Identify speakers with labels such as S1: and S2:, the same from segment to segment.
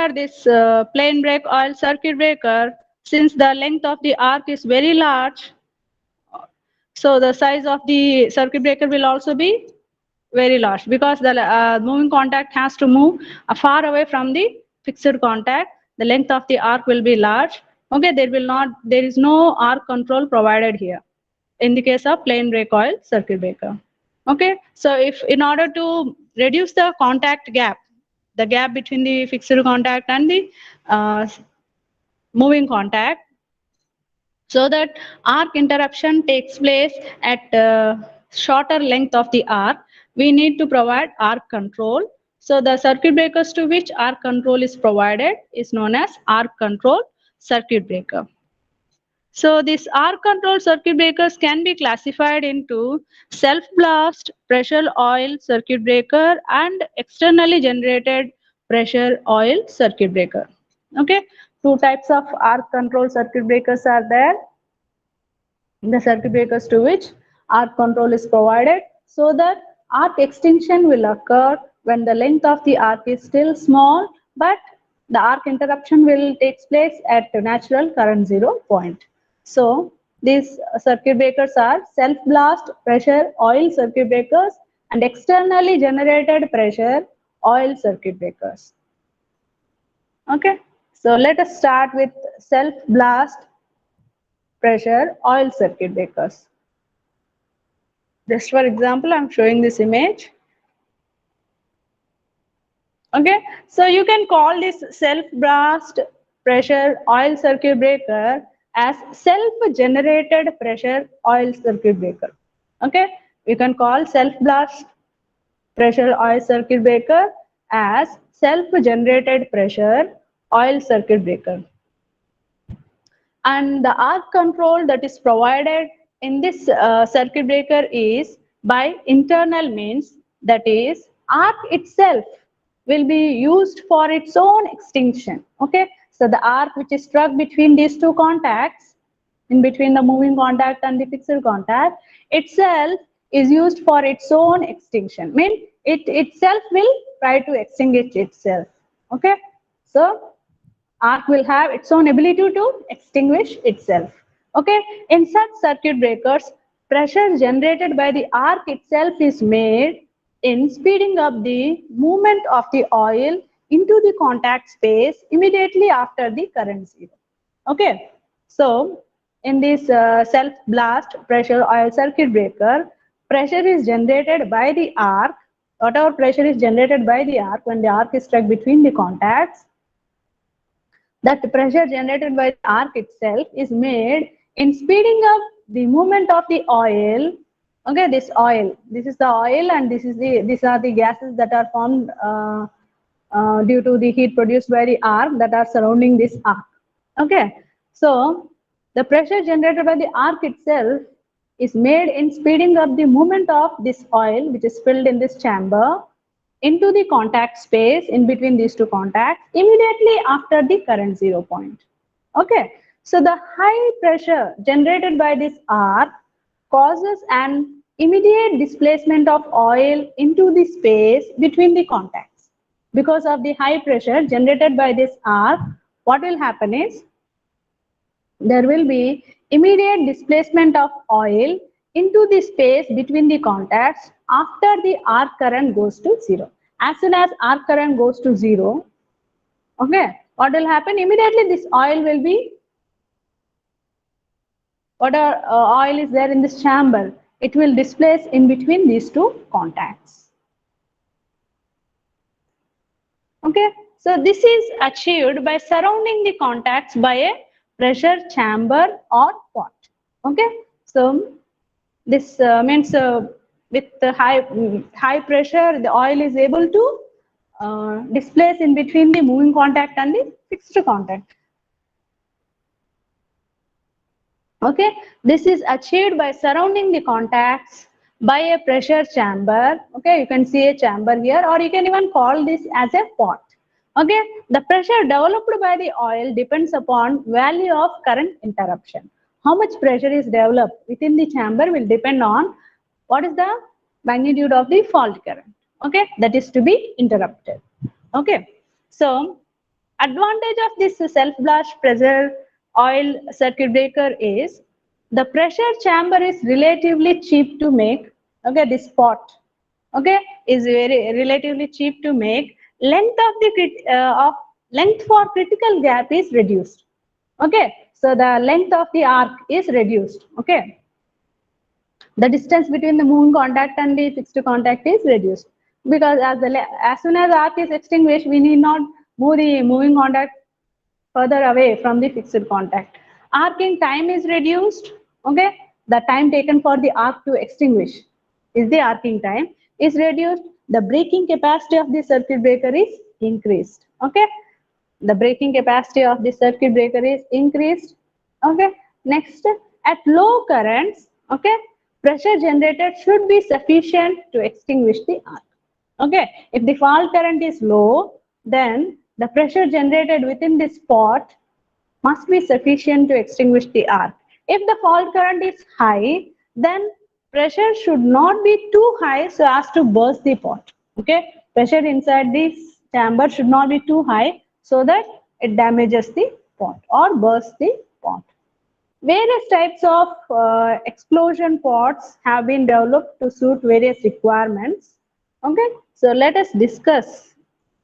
S1: for this plain break oil circuit breaker, since the length of the arc is very large, so the size of the circuit breaker will also be very large, because the moving contact has to move far away from the fixed contact. The length of the arc will be large. Okay, there is no arc control provided here in the case of plain break oil circuit breaker. Okay, so if in order to reduce the contact gap, the gap between the fixed contact and the uh, moving contact, so that arc interruption takes place at shorter length of the arc, we need to provide arc control. So the circuit breakers to which arc control is provided is known as arc control circuit breaker. So these arc control circuit breakers can be classified into self blast pressure oil circuit breaker and externally generated pressure oil circuit breaker. Okay, two types of arc control circuit breakers are there. The circuit breakers to which arc control is provided, so that arc extinction will occur when the length of the arc is still small, but the arc interruption will take place at natural current zero point. So these circuit breakers are self blast pressure oil circuit breakers and externally generated pressure oil circuit breakers. Okay, so let us start with self blast pressure oil circuit breakers. Just for example, I'm showing this image. Okay, so you can call this self blast pressure oil circuit breaker as self generated pressure oil circuit breaker. Okay, you can call self blast pressure oil circuit breaker as self generated pressure oil circuit breaker. And the arc control that is provided in this circuit breaker is by internal means, that is arc itself will be used for its own extinction. Okay, so the arc which is struck between these two contacts, in between the moving contact and the fixed contact, itself is used for its own extinction, mean it itself will try to extinguish itself. Okay, so arc will have its own ability to extinguish itself. Okay, in such circuit breakers, pressure generated by the arc itself is made in speeding up the movement of the oil into the contact space immediately after the current zero. Okay, so in this self blast pressure oil circuit breaker, pressure is generated by the arc. Whatever pressure is generated by the arc when the arc is struck between the contacts, that pressure generated by the arc itself is made in speeding up the movement of the oil. Okay, this oil, this is the oil, and these are the gases that are formed due to the heat produced by the arc that are surrounding this arc. Okay, so the pressure generated by the arc itself is made in speeding up the movement of this oil which is filled in this chamber into the contact space in between these two contacts immediately after the current zero point. Okay, so the high pressure generated by this arc causes an immediate displacement of oil into the space between the contacts. Because of the high pressure generated by this arc, what will happen is there will be immediate displacement of oil into the space between the contacts after the arc current goes to zero. As soon as arc current goes to zero, okay, what will happen? Immediately this oil will be, whatever oil is there in this chamber, it will displace in between these two contacts. Okay, so this is achieved by surrounding the contacts by a pressure chamber or pot. Okay, so this means with the high pressure, the oil is able to displace in between the moving contact and the fixed contact. Okay, this is achieved by surrounding the contacts by a pressure chamber. Okay, you can see a chamber here, or you can even call this as a pot. Okay, the pressure developed by the oil depends upon value of current interruption. How much pressure is developed within the chamber will depend on what is the magnitude of the fault current. Okay, that is to be interrupted. Okay, so Advantage of this self-blast pressure oil circuit breaker is the pressure chamber is relatively cheap to make. Okay, this pot, okay, is very relatively cheap to make. Length of the length for critical gap is reduced. Okay, so the length of the arc is reduced. Okay, the distance between the moving contact and the fixed contact is reduced, because as soon as arc is extinguished, we need not move the moving contact further away from the fixed contact. Arcing time is reduced. Okay, the time taken for the arc to extinguish is the arcing time is reduced. The breaking capacity of the circuit breaker is increased. Okay, the breaking capacity of the circuit breaker is increased. Okay, next, at low currents, okay, pressure generated should be sufficient to extinguish the arc. Okay, if the fault current is low, then the pressure generated within this pot must be sufficient to extinguish the arc. If the fault current is high, then pressure should not be too high so as to burst the pot. Okay, pressure inside this chamber should not be too high so that it damages the pot or bursts the pot. Various types of explosion pots have been developed to suit various requirements. Okay, so let us discuss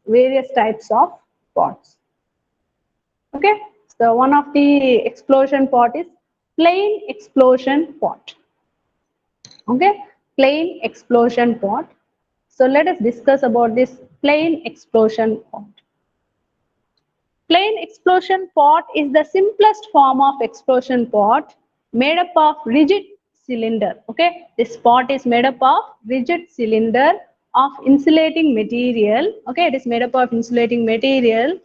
S1: various types of pots. Okay, so one of the explosion pot is plain explosion pot. Okay, plain explosion pot. So let us discuss about this plain explosion pot. Plain explosion pot is the simplest form of explosion pot made up of rigid cylinder. Okay, this pot is made up of rigid cylinder of insulating material. Okay, it is made up of insulating material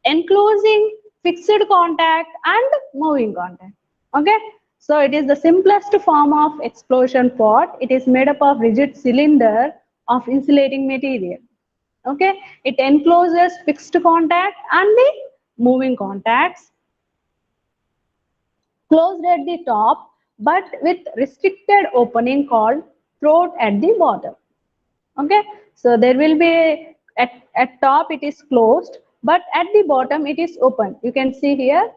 S1: enclosing fixed contact and moving contact. Okay, so it is the simplest form of explosion pot. It is made up of rigid cylinder of insulating material. Okay, it encloses fixed contact and the moving contacts closed at the top but with restricted opening called throat at the bottom. Okay, so there will be at top it is closed but at the bottom it is open. You can see here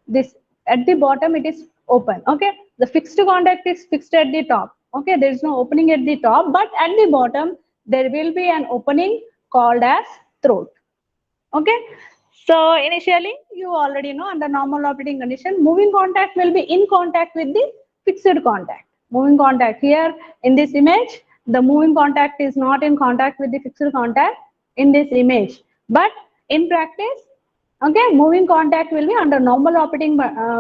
S1: this at the bottom it is open. Okay, the fixed contact is fixed at the top. Okay, there is no opening at the top, but at the bottom there will be an opening called as throat. Okay, so initially you already know under normal operating condition moving contact will be in contact with the fixed contact. Moving contact here in this image, the moving contact is not in contact with the fixed contact in this image, but in practice, okay, moving contact will be under normal operating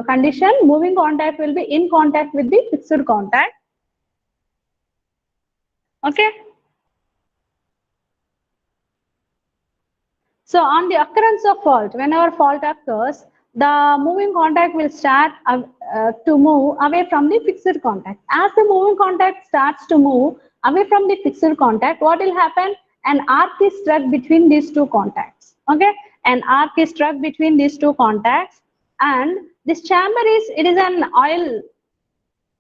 S1: condition, moving contact will be in contact with the fixed contact. Okay, so on the occurrence of fault, whenever fault occurs, the moving contact will start to move away from the fixed contact. As the moving contact starts to move away from the fixed contact, what will happen? An arc is struck between these two contacts. Okay, an arc is struck between these two contacts, and this chamber it is an oil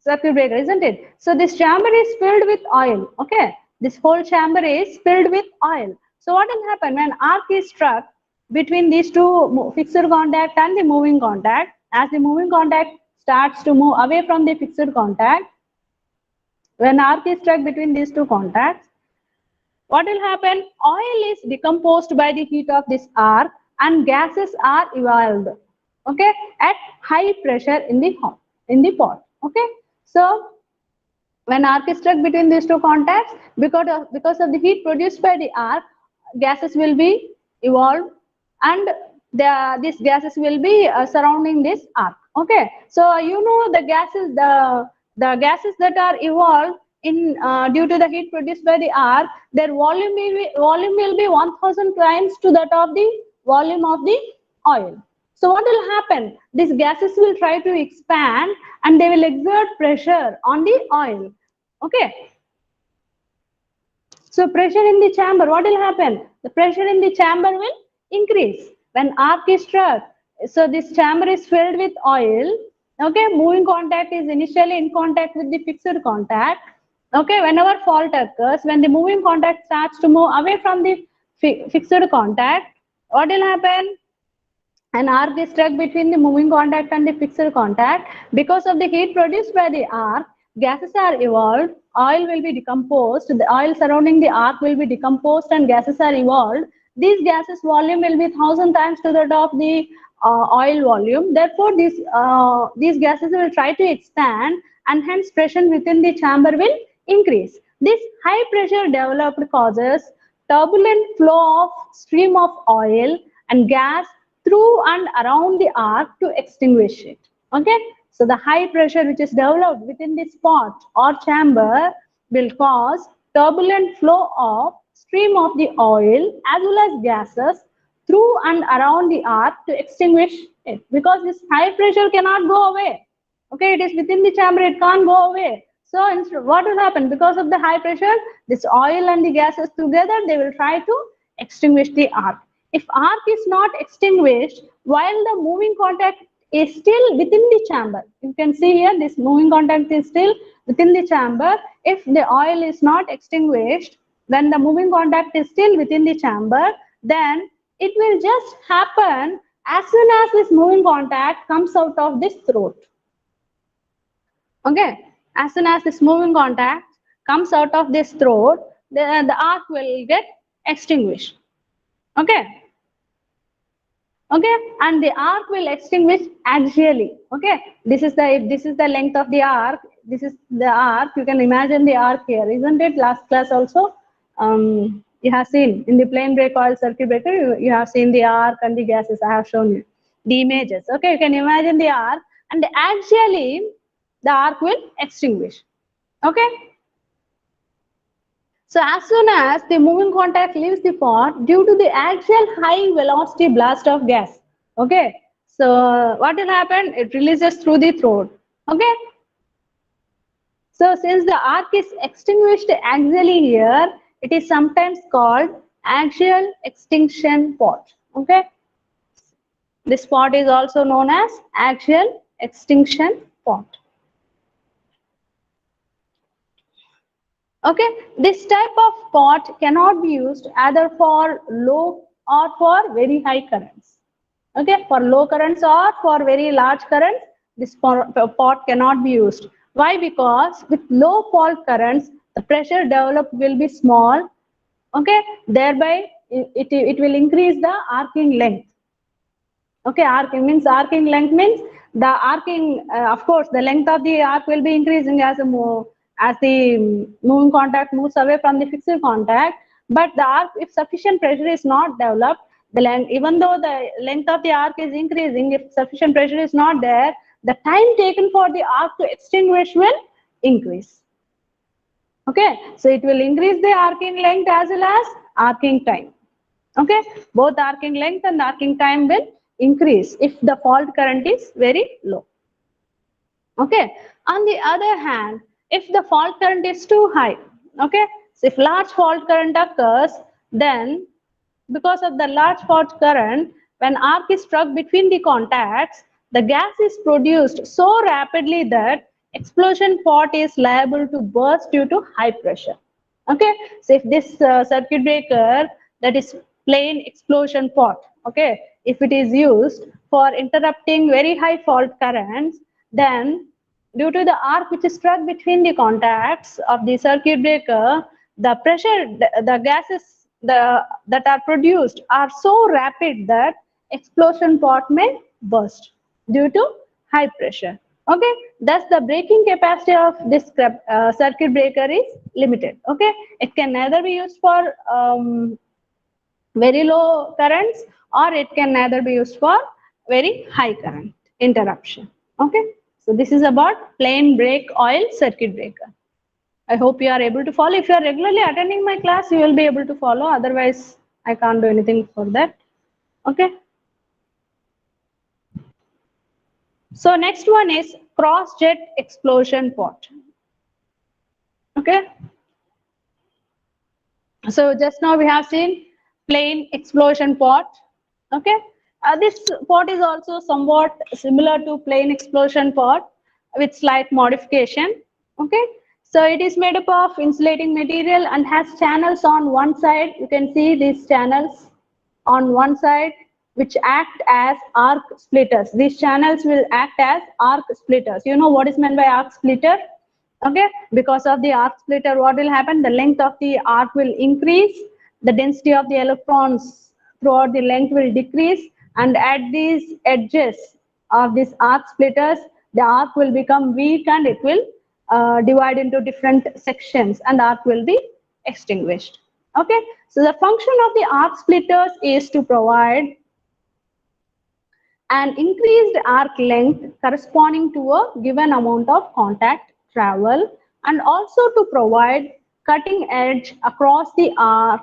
S1: circuit breaker, isn't it? So this chamber is filled with oil. Okay, this whole chamber is filled with oil. So what will happen when arc is struck between these two fixed contact and the moving contact? As the moving contact starts to move away from the fixed contact, when arc is struck between these two contacts, what will happen? Oil is decomposed by the heat of this arc and gases are evolved. Okay, at high pressure in the pot. Okay, so when arc is struck between these two contacts, because of the heat produced by the arc, gases will be evolved and these gases will be surrounding this arc. Okay, so you know the gases that are evolved in due to the heat produced by the arc, their volume will be 1000 times to that of the volume of the oil. So what will happen? These gases will try to expand and they will exert pressure on the oil. Okay. So pressure in the chamber, what will happen? The pressure in the chamber will increase when arc is struck. So this chamber is filled with oil. Okay, moving contact is initially in contact with the fixed contact. Okay, whenever fault occurs, when the moving contact starts to move away from the fixed contact, what will happen? an arc is struck between the moving contact and the fixed contact. Because of the heat produced by the arc, gases are evolved, oil will be decomposed, the oil surrounding the arc will be decomposed and gases are evolved. These gases volume will be 1,000 times to that of the oil volume. Therefore, these gases will try to expand and hence pressure within the chamber will increase. This high pressure developed causes turbulent flow of stream of oil and gas through and around the arc to extinguish it. Okay, so the high pressure which is developed within this pot or chamber will cause turbulent flow of stream of the oil as well as gases through and around the arc to extinguish it, because this high pressure cannot go away. Okay, it is within the chamber, it can't go away. So what will happen? Because of the high pressure, this oil and the gases together, they will try to extinguish the arc. If arc is not extinguished while the moving contact is still within the chamber, you can see here this moving contact is still within the chamber. If the oil is not extinguished, when the moving contact is still within the chamber, then it will just happen as soon as this moving contact comes out of this throat. Okay, as soon as this moving contact comes out of this throat, the arc will get extinguished. Okay, okay, and the arc will extinguish axially. Okay, this is the length of the arc. This is the arc. You can imagine the arc here, isn't it? Last class also, you have seen in the plain brake oil circuit breaker, you have seen the arc and the gases. I have shown you the images. Okay, you can imagine the arc, and axially the arc will extinguish. Okay. So as soon as the moving contact leaves the pot, due to the axial high velocity blast of gas, okay, so what will happen? It releases through the throat. Okay. So since the arc is extinguished axially here, it is sometimes called axial extinction pot. Okay. This pot is also known as axial extinction pot. Okay, this type of pot cannot be used either for low or for very high currents. Okay, for low currents or for very large currents, this pot cannot be used. Why? Because with low fault currents, the pressure developed will be small. Okay, thereby it will increase the arcing length. Okay, arcing length means the arcing, of course, the length of the arc will be increasing as the moving contact moves away from the fixed contact. But the arc, if sufficient pressure is not developed, the length, even though the length of the arc is increasing, if sufficient pressure is not there, the time taken for the arc to extinguish will increase. Okay, so it will increase the arcing length as well as arcing time. Okay, both arcing length and arcing time will increase if the fault current is very low. Okay, on the other hand, if the fault current is too high, okay, so if large fault current occurs, then because of the large fault current, when arc is struck between the contacts, the gas is produced so rapidly that explosion pot is liable to burst due to high pressure. Okay, so if this circuit breaker, that is plain explosion pot, okay, if it is used for interrupting very high fault currents, then due to the arc which is struck between the contacts of the circuit breaker, the pressure, the gases that are produced are so rapid that explosion pot may burst due to high pressure. Okay, thus the breaking capacity of this circuit breaker is limited. Okay, it can neither be used for very low currents, or it can neither be used for very high current interruption. Okay, so this is about plain brake oil circuit breaker. I hope you are able to follow. If you are regularly attending my class, you will be able to follow. Otherwise, I can't do anything for that. Okay. So next one is cross jet explosion pot. Okay. So just now we have seen plain explosion pot. Okay. This pot is also somewhat similar to plain explosion pot with slight modification. Okay. So it is made up of insulating material and has channels on one side. You can see these channels on one side. which act as arc splitters. These channels will act as arc splitters. You know what is meant by arc splitter? Okay, because of the arc splitter, what will happen? The length of the arc will increase, the density of the electrons throughout the length will decrease, and at these edges of these arc splitters, the arc will become weak and it will divide into different sections and arc will be extinguished. Okay, so the function of the arc splitters is to provide an increased arc length corresponding to a given amount of contact travel, and also to provide cutting edge across the arc.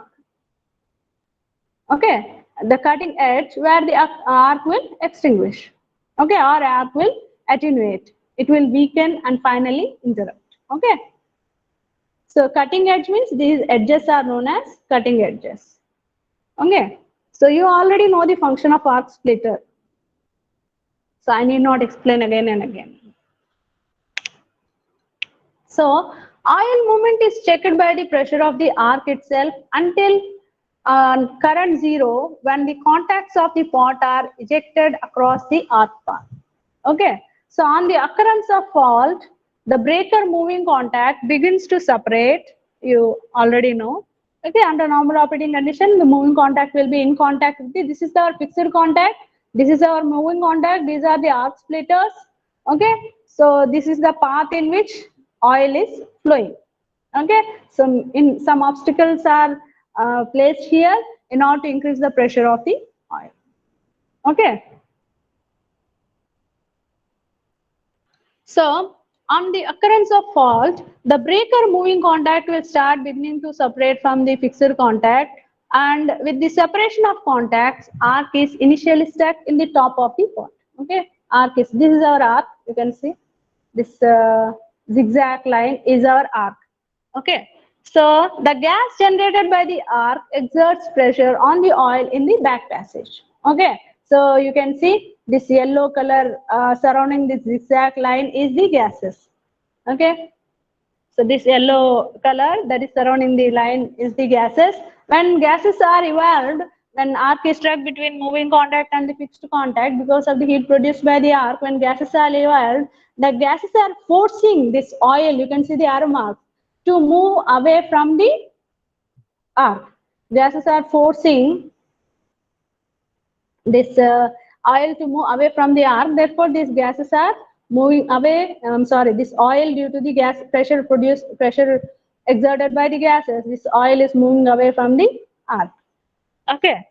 S1: Okay, the cutting edge where the arc will extinguish. Okay, or arc will attenuate. It will weaken and finally interrupt. Okay. So cutting edge means these edges are known as cutting edges. Okay. So you already know the function of arc splitter. So I need not explain again and again. So oil movement is checked by the pressure of the arc itself until current zero when the contacts of the pot are ejected across the arc path. Okay. So on the occurrence of fault, the breaker moving contact begins to separate. You already know. Okay. Under normal operating condition, the moving contact will be in contact with the, this is our fixed contact. This is our moving contact. These are the arc splitters. Okay. So this is the path in which oil is flowing. Okay. So in some obstacles are placed here in order to increase the pressure of the oil. Okay. So on the occurrence of fault, the breaker moving contact will start beginning to separate from the fixed contact, and with the separation of contacts, arc is initially stuck in the top of the pot. Okay, arc is, this is our arc, you can see this zigzag line is our arc. Okay, so the gas generated by the arc exerts pressure on the oil in the back passage. Okay, so you can see this yellow color surrounding this zigzag line is the gases. Okay, so this yellow color that is surrounding the line is the gases. When gases are evolved, when arc is struck between moving contact and the fixed contact, because of the heat produced by the arc, when gases are evolved, the gases are forcing this oil, you can see the arrow mark, to move away from the arc. Gases are forcing this oil to move away from the arc. Therefore, these gases are moving away. This oil, due to the gas pressure exerted by the gases, this oil is moving away from the arc. Okay,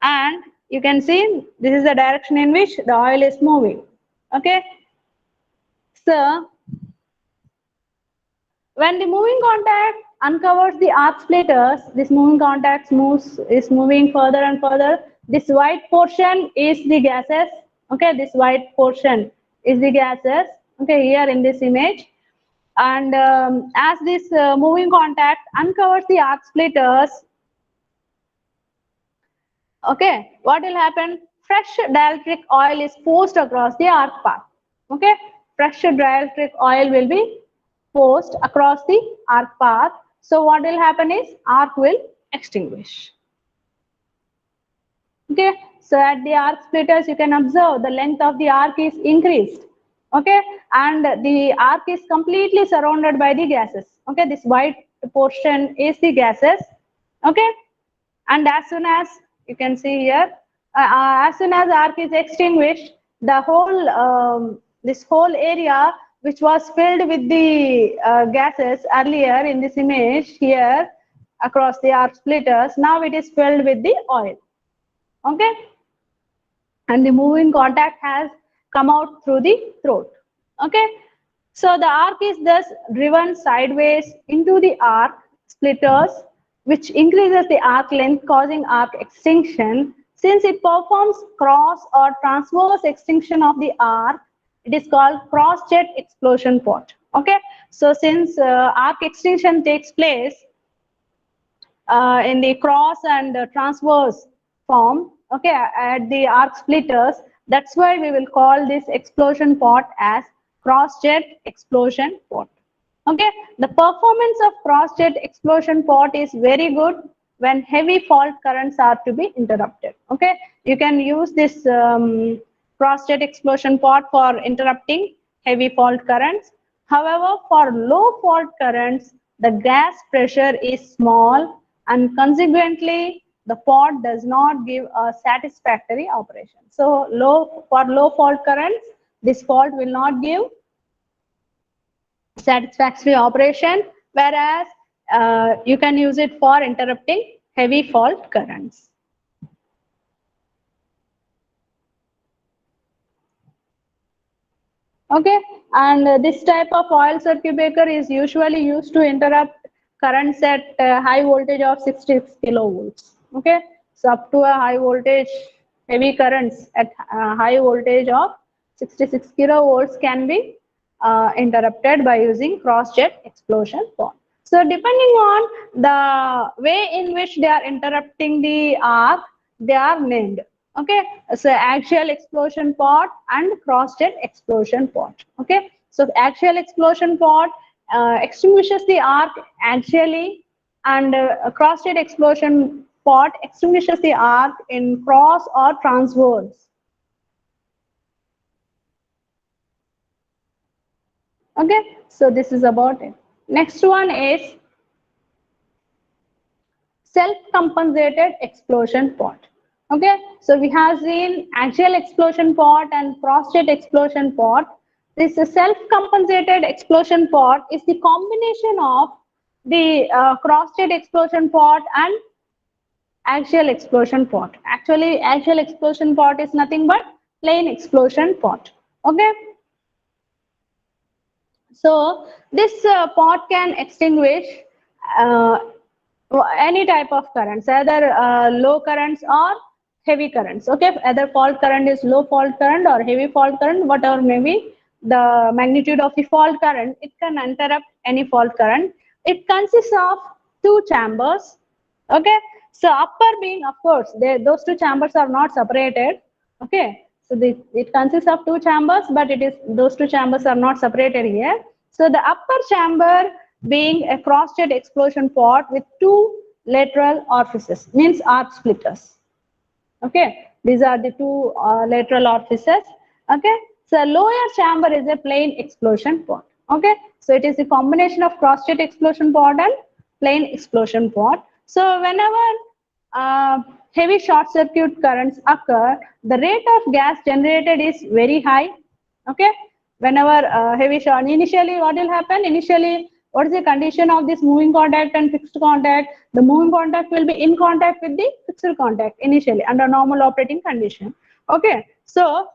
S1: and you can see this is the direction in which the oil is moving. Okay, so when the moving contact uncovers the arc splitters, this moving contact is moving further and further. This white portion is the gases. Okay, this white portion is the gases. Okay, here in this image, and as this moving contact uncovers the arc splitters, okay, what will happen? Fresh dielectric oil is forced across the arc path. Okay, fresh dielectric oil will be forced across the arc path. So what will happen is arc will extinguish. Okay, so at the arc splitters you can observe the length of the arc is increased. Okay, and the arc is completely surrounded by the gases. Okay, this white portion is the gases. Okay, and as soon as you can see here, as soon as arc is extinguished, the whole this whole area which was filled with the gases earlier in this image here across the arc splitters, now it is filled with the oil. Okay, and the moving contact has come out through the throat. Okay, so the arc is thus driven sideways into the arc splitters, which increases the arc length, causing arc extinction. Since it performs cross or transverse extinction of the arc, it is called cross jet explosion pot. Okay, so since arc extinction takes place in the cross and transverse form, okay, at the arc splitters, that's why we will call this explosion pot as cross jet explosion pot. Okay, the performance of cross jet explosion pot is very good when heavy fault currents are to be interrupted. Okay, you can use this cross-jet explosion pot for interrupting heavy fault currents. However, for low fault currents, the gas pressure is small and consequently the pot does not give a satisfactory operation. So for low fault currents, this fault will not give satisfactory operation, whereas you can use it for interrupting heavy fault currents. Okay, and this type of oil circuit breaker is usually used to interrupt currents at high voltage of 66 kilovolts. Okay, so up to a high voltage, heavy currents at high voltage of 66 kilovolts can be interrupted by using cross-jet explosion pot. So depending on the way in which they are interrupting the arc, they are named. Okay, so axial explosion pot and cross-jet explosion pot. Okay, so axial explosion pot extinguishes the arc axially, and cross-jet explosion pot extinguishes the arc in cross or transverse. Okay, so this is about it. Next one is self-compensated explosion pot. Okay, so we have seen axial explosion pot and cross-jet explosion pot. This self-compensated explosion pot is the combination of the cross-jet explosion pot and axial explosion pot. Actually, axial explosion pot is nothing but plain explosion pot. Okay, so this pot can extinguish uh, any type of currents, either low currents or heavy currents. Okay, either fault current is low fault current or heavy fault current, whatever may be the magnitude of the fault current, it can interrupt any fault current. It consists of two chambers. Okay, so upper being, of course, those two chambers are not separated. Okay, so it consists of two chambers, but those two chambers are not separated here. So the upper chamber being a cross-jet explosion pot with two lateral orifices, means arc splitters. Okay, these are the two lateral orifices. Okay, so lower chamber is a plain explosion pot. Okay, so it is a combination of cross-jet explosion pot and plain explosion pot. So whenever heavy short circuit currents occur, the rate of gas generated is very high. Okay, whenever heavy short, initially what will happen? Initially, what is the condition of this moving contact and fixed contact? The moving contact will be in contact with the fixed contact initially under normal operating condition. Okay, so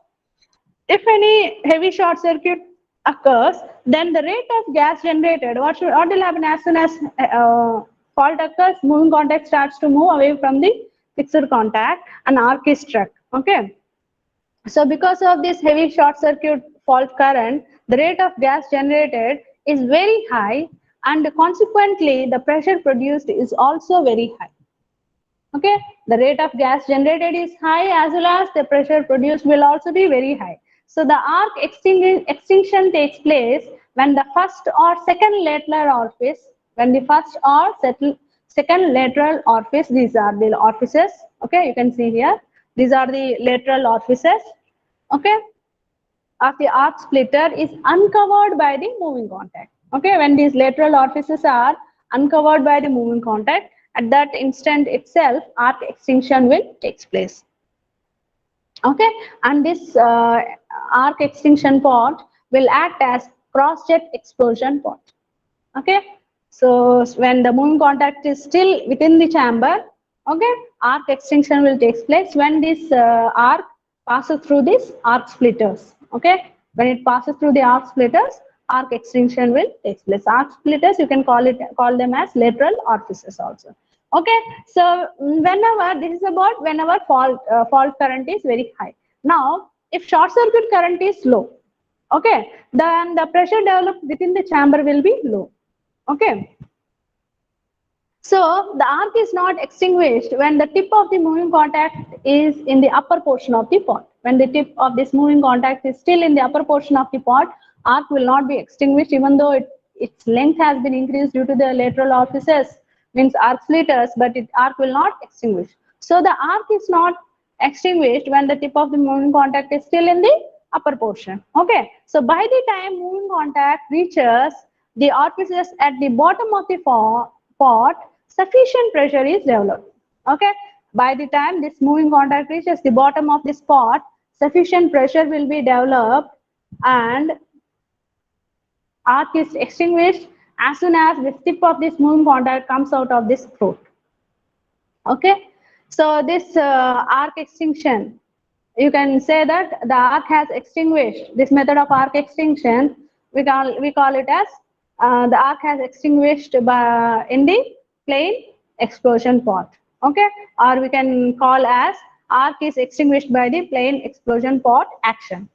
S1: if any heavy short circuit occurs, then the rate of gas generated, what will happen as soon as fault occurs? Moving contact starts to move away from the fixed contact and arc is struck. Okay, so because of this heavy short circuit fault current, the rate of gas generated is very high, and consequently the pressure produced is also very high. Okay, the rate of gas generated is high, as well as the pressure produced will also be very high. So the arc extinction takes place when the first or second lateral orifice, second lateral orifice, these are the orifices. Okay, you can see here, these are the lateral orifices. Okay, of the arc splitter is uncovered by the moving contact. Okay, when these lateral orifices are uncovered by the moving contact, at that instant itself, arc extinction will take place. Okay, and this arc extinction pot will act as cross-jet explosion pot. Okay, so when the moving contact is still within the chamber, okay, arc extinction will take place when this arc passes through these arc splitters. Okay, when it passes through the arc splitters, arc extinction will take place. Arc splitters, you can call them as lateral orifices also. Okay, so whenever this is about whenever fault current is very high. Now, if short circuit current is low, okay, then the pressure developed within the chamber will be low. Okay, so the arc is not extinguished when the tip of the moving contact is in the upper portion of the pot. When the tip of this moving contact is still in the upper portion of the pot, arc will not be extinguished even though its length has been increased due to the lateral orifices. means arc splitters, but arc will not extinguish. So the arc is not extinguished when the tip of the moving contact is still in the upper portion. Okay, so by the time moving contact reaches the orifices at the bottom of the pot, sufficient pressure is developed. Okay, by the time this moving contact reaches the bottom of this pot, sufficient pressure will be developed and arc is extinguished as soon as the tip of this moving contact comes out of this throat. Okay, so this arc extinction, you can say that the arc has extinguished. This method of arc extinction, we call it as the arc has extinguished in the plain explosion pot. Okay, or we can call as arc is extinguished by the plain explosion pot action.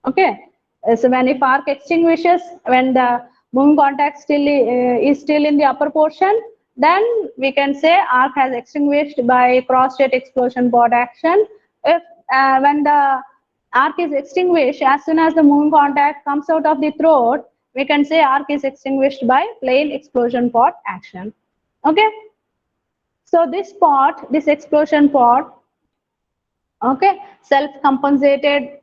S1: Okay, so when if arc extinguishes when the moving contact still is still in the upper portion, then we can say arc has extinguished by cross-jet explosion pot action. If when the arc is extinguished as soon as the moving contact comes out of the throat, we can say arc is extinguished by plain explosion pot action. Okay, so this explosion pot, okay, self-compensated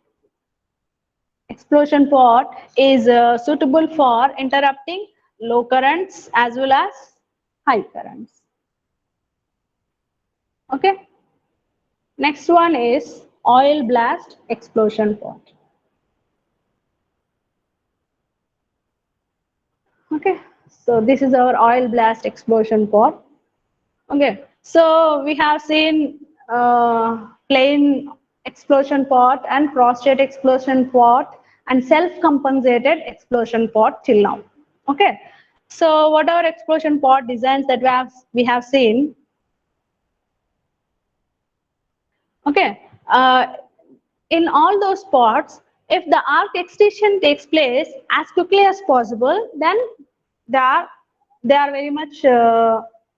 S1: explosion pot is suitable for interrupting low currents as well as high currents. Okay, next one is oil blast explosion pot. Okay, so this is our oil blast explosion pot. Okay, so we have seen plain explosion pot and cross-jet explosion pot and self-compensated explosion pot till now. Okay, so what are explosion pot designs that we have seen? Okay, in all those pots, if the arc extinction takes place as quickly as possible, then they are very much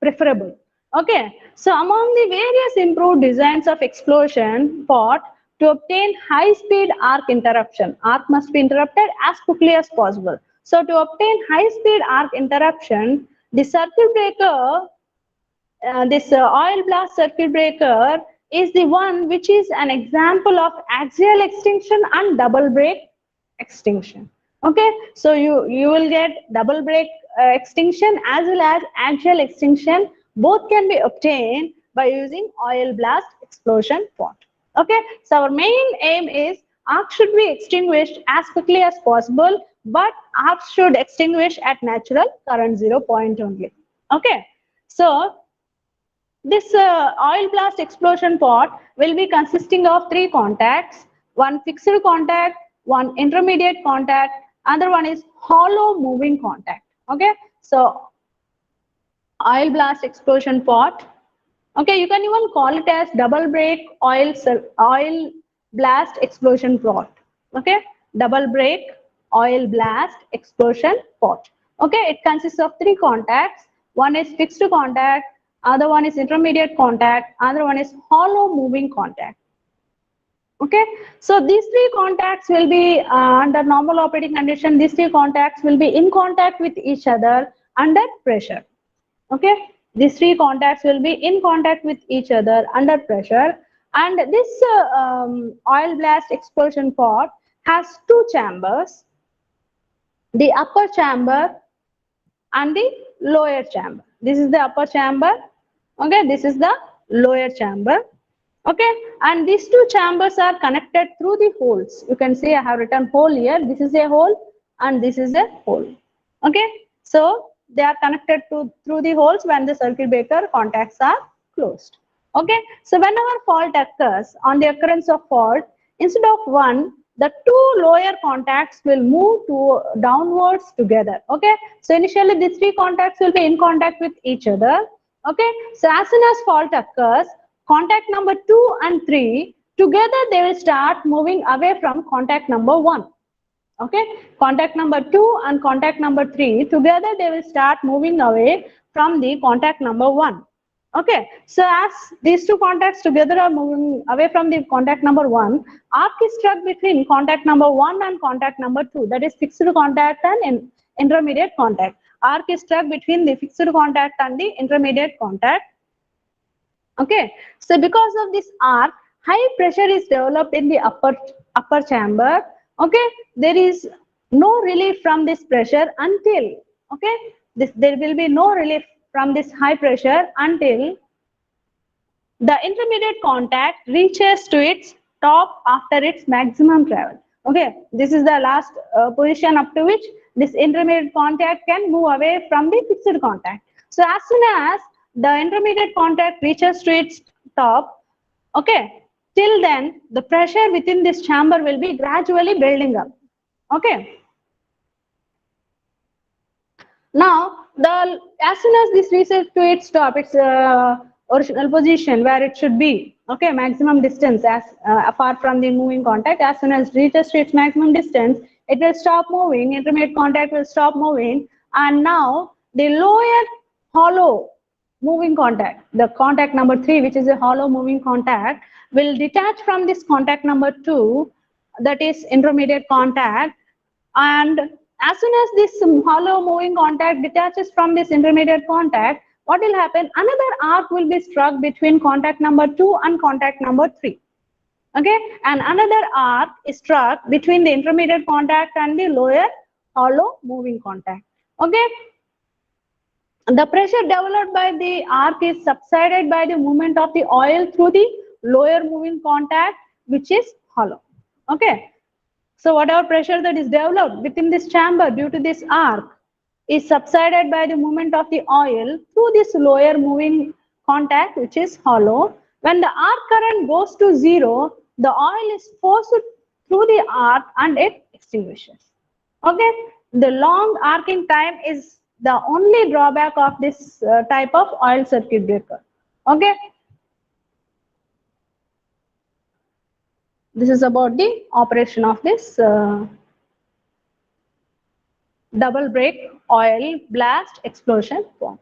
S1: preferable. Okay, so among the various improved designs of explosion pot to obtain high speed arc interruption, arc must be interrupted as quickly as possible. So to obtain high speed arc interruption, the circuit breaker, this oil blast circuit breaker is the one which is an example of axial extinction and double break extinction. Okay, so you will get double break extinction as well as axial extinction. Both can be obtained by using oil blast explosion pot. Okay, so our main aim is arc should be extinguished as quickly as possible, but arc should extinguish at natural current 0 point only. Okay, so this oil blast explosion pot will be consisting of 3 contacts, one fixed contact, one intermediate contact, other one is hollow moving contact. Okay, so oil blast explosion pot. Okay, you can even call it as double break oil blast explosion pot. Okay, double break oil blast explosion pot. Okay, it consists of 3 contacts. One is fixed contact, other one is intermediate contact, other one is hollow moving contact. Okay, so these 3 contacts will be under normal operating condition. These 3 contacts will be in contact with each other under pressure. Okay, these 3 contacts will be in contact with each other under pressure, and this oil blast explosion pot has 2 chambers, the upper chamber and the lower chamber. This is the upper chamber. Okay, this is the lower chamber. Okay, and these 2 chambers are connected through the holes. You can see I have written hole here. This is a hole and this is a hole. Okay, so they are connected through the holes when the circuit breaker contacts are closed. Okay, so whenever fault occurs, on the occurrence of fault, instead of one, the 2 lower contacts will move downwards together. Okay, so initially these 3 contacts will be in contact with each other. Okay, so as soon as fault occurs, contact number 2 and 3 together they will start moving away from contact number 1. Okay, contact number 2 and contact number 3 together they will start moving away from the contact number 1. Okay, so as these 2 contacts together are moving away from the contact number 1, arc is struck between contact number 1 and contact number 2, that is fixed contact and intermediate contact. arc is struck between the fixed contact and the intermediate contact. Okay, so because of this arc, high pressure is developed in the upper chamber. Okay, there is no relief from this pressure until, okay, there will be no relief from this high pressure until the intermediate contact reaches to its top after its maximum travel. Okay, this is the last position up to which this intermediate contact can move away from the fixed contact. So as soon as the intermediate contact reaches to its top, okay, till then the pressure within this chamber will be gradually building up. Okay. Now, as soon as this reaches to its top, its original position where it should be, okay, maximum distance as apart from the moving contact, as soon as it reaches to its maximum distance, it will stop moving, intermediate contact will stop moving, and now the lower hollow moving contact, the contact number 3, which is a hollow moving contact, will detach from this contact number 2, that is intermediate contact, and as soon as this hollow moving contact detaches from this intermediate contact, what will happen? Another arc will be struck between contact number 2 and contact number 3. Okay, and another arc is struck between the intermediate contact and the lower hollow moving contact. Okay, the pressure developed by the arc is subsided by the movement of the oil through the lower moving contact, which is hollow. Okay, so whatever pressure that is developed within this chamber due to this arc is subsided by the movement of the oil through this lower moving contact, which is hollow. When the arc current goes to 0, the oil is forced through the arc and it extinguishes. Okay, the long arcing time is the only drawback of this type of oil circuit breaker. Okay, this is about the operation of this double break oil blast explosion pump.